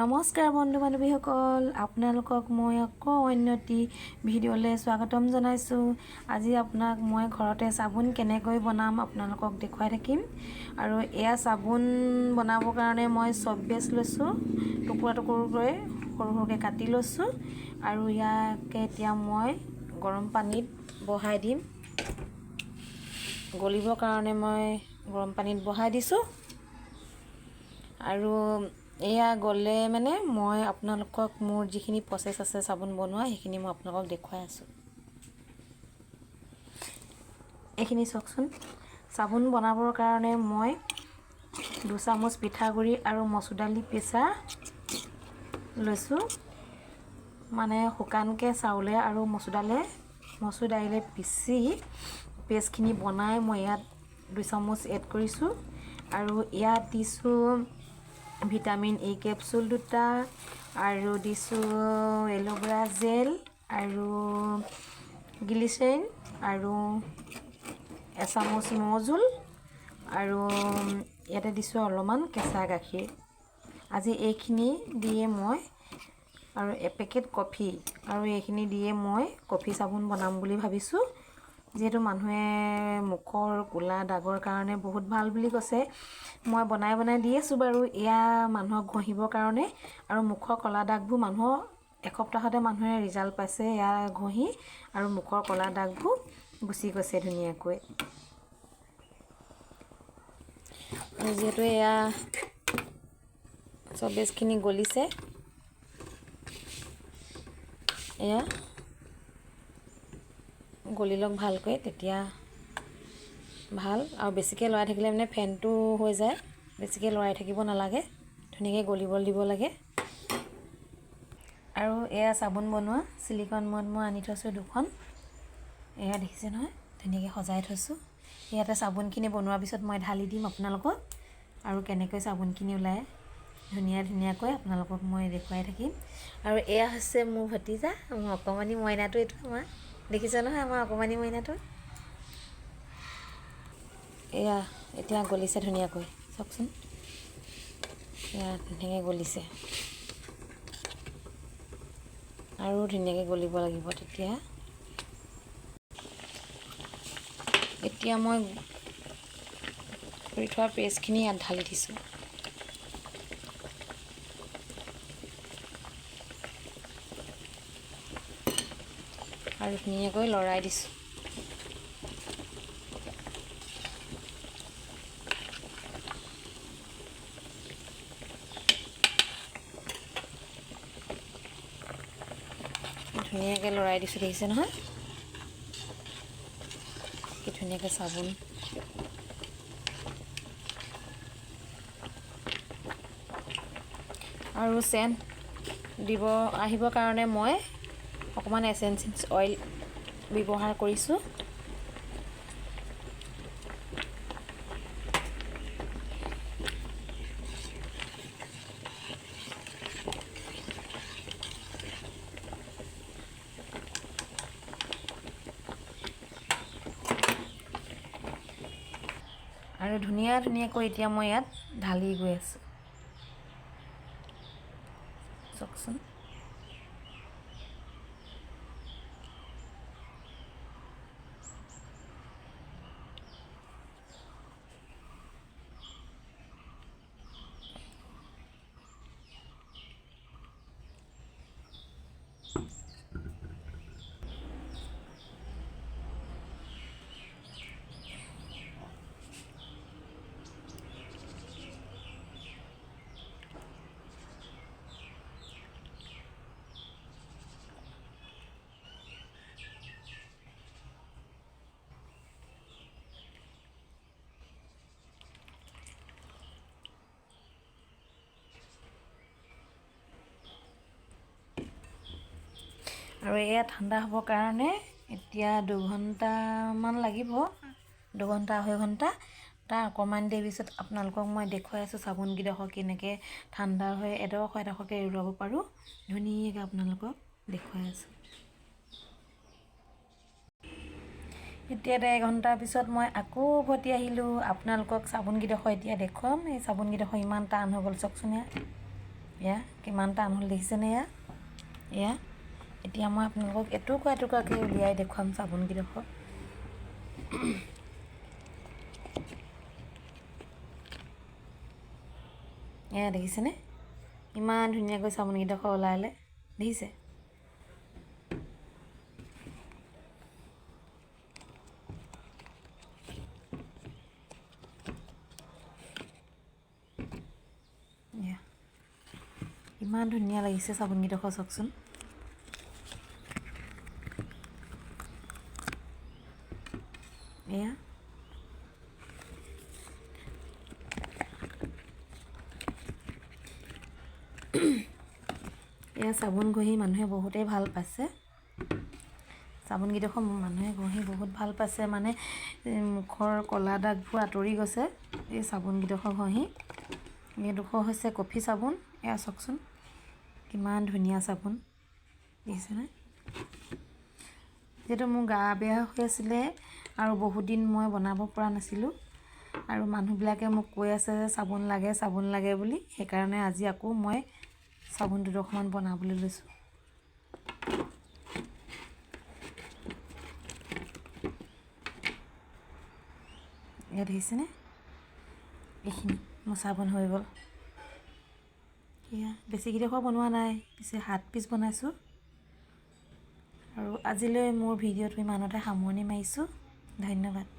নমস্কাৰ বন্ধু বান্ধৱীসকল, আপোনালোকক মই আকৌ অন্য এটি ভিডিঅ'লৈ স্বাগতম জনাইছোঁ। আজি আপোনাক মই ঘৰতে চাবোন কেনেকৈ বনাম আপোনালোকক দেখুৱাই থাকিম। আৰু এয়া চাবোন বনাবৰ কাৰণে মই চপ বেছ লৈছোঁ, টুকুৰা টুকুৰকৈ সৰু সৰুকৈ কাটি লৈছোঁ। আৰু ইয়াকে এতিয়া মই গৰম পানীত বহাই দিম। গলিবৰ কাৰণে মই গৰম পানীত বহাই দিছোঁ। আৰু এয়া গ'লে মানে মই আপোনালোকক মোৰ যিখিনি প্ৰচেছ আছে চাবোন বনোৱা সেইখিনি মই আপোনালোকক দেখুৱাই আছোঁ। এইখিনি চাওকচোন, চাবোন বনাবৰ কাৰণে মই 2 চামুচ পিঠাগুড়ি আৰু মচুৰ দালি পিছা লৈছোঁ। মানে শুকানকৈ চাউলে আৰু মচুৰ দাইলে পিচি পেষ্টখিনি বনাই মই ইয়াত 2 চামুচ এড কৰিছোঁ। আৰু ইয়াত দিছোঁ ভিটামিন এ কেপচুল 2টা, আৰু দিছোঁ এল'ভেৰা জেল আৰু গ্লিচাৰিন আৰু এচামুচ মৌজোল, আৰু ইয়াতে দিছোঁ অলপমান কেঁচা গাখীৰ। আজি এইখিনি দিয়ে মই আৰু এপেকেট কফি আৰু এইখিনি দিয়ে মই কফি চাবোন বনাম বুলি ভাবিছোঁ। যিহেতু মানুহে মুখৰ ক'লা দাগৰ কাৰণে বহুত ভাল বুলি কৈছে, মই বনাই দি আছোঁ বাৰু। এয়া মানুহক ঘঁহিবৰ কাৰণে, আৰু মুখৰ ক'লা দাগবোৰ মানুহৰ এসপ্তাহতে মানুহে ৰিজাল্ট পাইছে এয়া ঘঁহি, আৰু মুখৰ ক'লা দাগবোৰ গুচি গৈছে ধুনীয়াকৈ। আৰু যিহেতু এয়া চব বেছখিনি গলিছে, এয়া গলি লওক ভালকৈ, তেতিয়া ভাল। আৰু বেছিকৈ লৰাই থাকিলে মানে ফেনটো হৈ যায়, বেছিকৈ লৰাই থাকিব নালাগে, ধুনীয়াকৈ গলিবলৈ দিব লাগে। আৰু এয়া চাবোন বনোৱা চিলিকন মড মই আনি থৈছোঁ 2খন। এয়া দেখিছে নহয়, ধুনীয়াকৈ সজাই থৈছোঁ। ইয়াতে চাবোনখিনি বনোৱাৰ পিছত মই ঢালি দিম আপোনালোকক, আৰু কেনেকৈ চাবোনখিনি ওলায় ধুনীয়াকৈ আপোনালোকক মই দেখুৱাই থাকিম। আৰু এয়া হৈছে মোৰ ভতিজা, মোৰ অকণমানি মইনাটো। এইটো আমাৰ দেখিছে নহয়, আমাৰ অকণমানি মইনাটো। এয়া এতিয়া গলিছে ধুনীয়াকৈ, চাওকচোন। এয়া ধুনীয়াকৈ গলিছে, আৰু ধুনীয়াকৈ গলিব লাগিব। এতিয়া মই কৰি থোৱা পেষ্টখিনি ইয়াত ঢালি দিছোঁ। আৰু ধুনীয়াকৈ লৰাই দিছোঁ। ধুনীয়াকৈ লৰাই দিছোঁ, দেখিছে নহয় কি ধুনীয়াকৈ চাবোন। আৰু চেণ্ট আহিবৰ কাৰণে মই অকণমান এচেঞ্চিয়েল অইল ব্যৱহাৰ কৰিছোঁ। আৰু ধুনীয়াকৈ এতিয়া মই ইয়াত ঢালি গৈ আছোঁ, চাওকচোন। আৰু এয়া ঠাণ্ডা হ'বৰ কাৰণে এতিয়া 2 ঘণ্টামান লাগিব, 2 ঘণ্টা 2.5 ঘণ্টা। তাৰ অকণমান দেৰি পিছত আপোনালোকক মই দেখুৱাই আছোঁ চাবোনকেইডোখৰ কেনেকৈ ঠাণ্ডা হৈ এডোখৰকৈ এৰুৱাব পাৰোঁ, ধুনীয়াকৈ আপোনালোকক দেখুৱাই আছোঁ। এতিয়া 1.5 ঘণ্টাৰ পিছত মই আকৌ উভতি আহিলোঁ, আপোনালোকক চাবোনকেইডোখৰ এতিয়া দেখুৱাম। এই চাবোনকেইডোখৰ ইমান টান হৈ গ'ল, চাওকচোন। এয়া কিমান টান হ'ল দেখিছেনে এয়া এতিয়া মই আপোনালোকক এটুকুৰা এটুকুৰাকৈ উলিয়াই দেখুৱাম চাবোনকেইডোখৰ এয়া দেখিছেনে ইমান ধুনীয়াকৈ চাবোনকেইডোখৰ ওলালে দেখিছে এয়া ইমান ধুনীয়া লাগিছে চাবোনকেইডোখৰ চাওকচোন এয়া এয়া চাবোন ঘঁহি মানুহে বহুতেই ভাল পাইছে চাবোনকেইডোখৰ মানুহে ঘঁহি বহুত ভাল পাইছে মানে মুখৰ ক'লা দাগবোৰ আঁতৰি গৈছে এই চাবোনকেইডোখৰ ঘঁহি এইডোখৰ হৈছে কফি চাবোন এয়া চাওকচোন কিমান ধুনীয়া চাবোন দেখিছেনে যিহেতু মোৰ গা বেয়া হৈ আছিলে আৰু বহুত দিন মই বনাব পৰা নাছিলোঁ আৰু মানুহবিলাকে মোক কৈ আছে যে চাবোন লাগে বুলি সেইকাৰণে আজি আকৌ মই চাবোন দুডখৰমান বনাবলৈ লৈছোঁ ইয়াত দেখিছেনে এইখিনি মোৰ চাবোন হৈ গ'ল এয়া বেছিকেইডোখৰ বনোৱা নাই পিছে 7 পিচ বনাইছোঁ আৰু আজিলৈ মোৰ ভিডিঅ'টো ইমানতে সামৰণি মাৰিছোঁ ধন্যবাদ